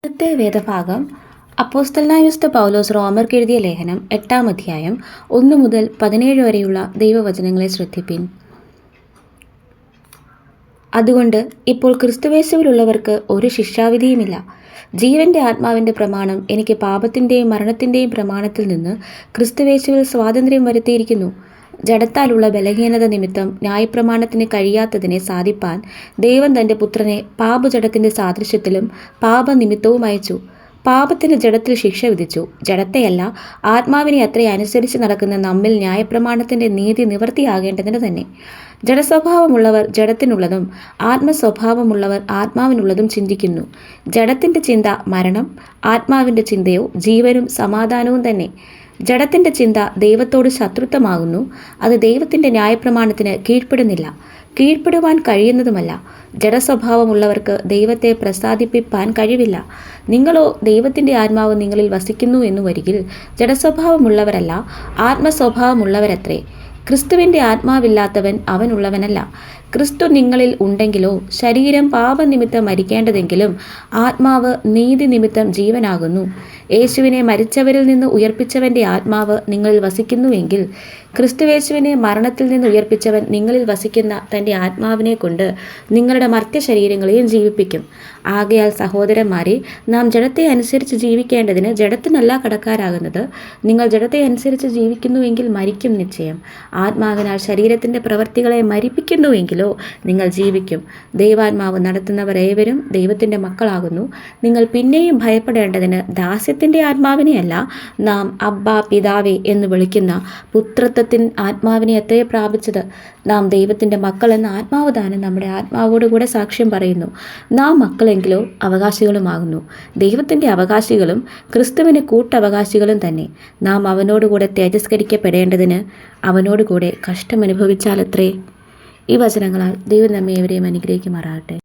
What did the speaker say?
ഇന്നത്തെ വേദഭാഗം അപ്പോസ്തലനായ വിശുദ്ധ പൗലോസ് റോമർക്ക് എഴുതിയ ലേഖനം 8-ാം അധ്യായം 1 മുതൽ 17 വരെയുള്ള ദൈവവചനങ്ങളെ ശ്രദ്ധിപ്പിൻ. അതുകൊണ്ട് ഇപ്പോൾ ക്രിസ്തുയേശുവിലുള്ളവർക്ക് ഒരു ശിക്ഷാവിധിയുമില്ല. ജീവന്റെ ആത്മാവിന്റെ പ്രമാണം എനിക്ക് പാപത്തിൻ്റെയും മരണത്തിൻ്റെയും പ്രമാണത്തിൽ നിന്ന് ക്രിസ്തുയേശുവിൽ സ്വാതന്ത്ര്യം വരുത്തിയിരിക്കുന്നു. ജഡത്താലുള്ള ബലഹീനത നിമിത്തം ന്യായപ്രമാണത്തിന് കഴിയാത്തതിനെ സാധിപ്പാൻ ദൈവം തൻ്റെ പുത്രനെ പാപജഡത്തിൻ്റെ സാദൃശ്യത്തിലും പാപനിമിത്തവും അയച്ചു. പാപത്തിന് ജഡത്തിൽ ശിക്ഷ വിധിച്ചു. ജഡത്തെയല്ല, ആത്മാവിനെ അത്രേ അനുസരിച്ച് നടക്കുന്ന നമ്മിൽ ന്യായപ്രമാണത്തിൻ്റെ നീതി നിവൃത്തിയാകേണ്ടതിന് തന്നെ. ജഡസ്വഭാവമുള്ളവർ ജഡത്തിനുള്ളതും ആത്മസ്വഭാവമുള്ളവർ ആത്മാവിനുള്ളതും ചിന്തിക്കുന്നു. ജഡത്തിൻ്റെ ചിന്ത മരണം, ആത്മാവിൻ്റെ ചിന്തയോ ജീവനും സമാധാനവും തന്നെ. ജഡത്തിൻ്റെ ചിന്ത ദൈവത്തോട് ശത്രുത്വമാകുന്നു. അത് ദൈവത്തിൻ്റെ ന്യായപ്രമാണത്തിന് കീഴ്പ്പെടുന്നില്ല, കീഴ്പ്പെടുവാൻ കഴിയുന്നതുമല്ല. ജഡസ്വഭാവമുള്ളവർക്ക് ദൈവത്തെ പ്രസാദിപ്പിപ്പാൻ കഴിവില്ല. നിങ്ങളോ ദൈവത്തിൻ്റെ ആത്മാവ് നിങ്ങളിൽ വസിക്കുന്നു എന്നു വരികിൽ ജഡസ്വഭാവമുള്ളവരല്ല, ആത്മസ്വഭാവമുള്ളവരത്രേ. ക്രിസ്തുവിൻ്റെ ആത്മാവില്ലാത്തവൻ അവനുള്ളവനല്ല. ക്രിസ്തു നിങ്ങളിൽ ഉണ്ടെങ്കിലോ ശരീരം പാപനിമിത്തം മരിക്കേണ്ടതെങ്കിലും ആത്മാവ് നീതി നിമിത്തം ജീവനാകുന്നു. യേശുവിനെ മരിച്ചവരിൽ നിന്ന് ഉയർപ്പിച്ചവൻ്റെ ആത്മാവ് നിങ്ങളിൽ വസിക്കുന്നുവെങ്കിൽ ക്രിസ്തുയേശുവിനെ മരണത്തിൽ നിന്ന് ഉയർപ്പിച്ചവൻ നിങ്ങളിൽ വസിക്കുന്ന തൻ്റെ ആത്മാവിനെ കൊണ്ട് നിങ്ങളുടെ മർത്യ ശരീരങ്ങളെയും ജീവിപ്പിക്കും. ആകയാൽ സഹോദരന്മാരെ, നാം ജഡത്തെ അനുസരിച്ച് ജീവിക്കേണ്ടതിന് ജഡത്തിനല്ല കടക്കാരാകുന്നത്. നിങ്ങൾ ജഡത്തെ അനുസരിച്ച് ജീവിക്കുന്നുവെങ്കിൽ മരിക്കും നിശ്ചയം. ആത്മാവിനാൽ ശരീരത്തിൻ്റെ പ്രവൃത്തികളെ മരിപ്പിക്കുന്നുവെങ്കിലോ നിങ്ങൾ ജീവിക്കും. ദൈവാത്മാവ് നടത്തുന്നവർ ഏവരും ദൈവത്തിൻ്റെ മക്കളാകുന്നു. നിങ്ങൾ പിന്നെയും ഭയപ്പെടേണ്ടതിന് ദാസ്യത്തിൻ്റെ ആത്മാവിനെയല്ല, നാം അബ്ബാ പിതാവേ എന്ന് വിളിക്കുന്ന പുത്രത്വത്തിൻ ആത്മാവിനെ എത്രേ പ്രാപിച്ചത്. നാം ദൈവത്തിൻ്റെ മക്കളെന്ന ആത്മാവ് താനും നമ്മുടെ ആത്മാവോടുകൂടെ സാക്ഷ്യം പറയുന്നു. നാം മക്കളെങ്കിലോ അവകാശികളുമാകുന്നു, ദൈവത്തിൻ്റെ അവകാശികളും ക്രിസ്തുവിന് കൂട്ടവകാശികളും തന്നെ. നാം അവനോടുകൂടെ തേജസ്കരിക്കപ്പെടേണ്ടതിന് അവനോടുകൂടെ കഷ്ടമനുഭവിച്ചാലത്രേ. ഈ വചനങ്ങളാൽ ദൈവം നമ്മെ ഏവരെയും അനുഗ്രഹിക്കുമാറാകട്ടെ.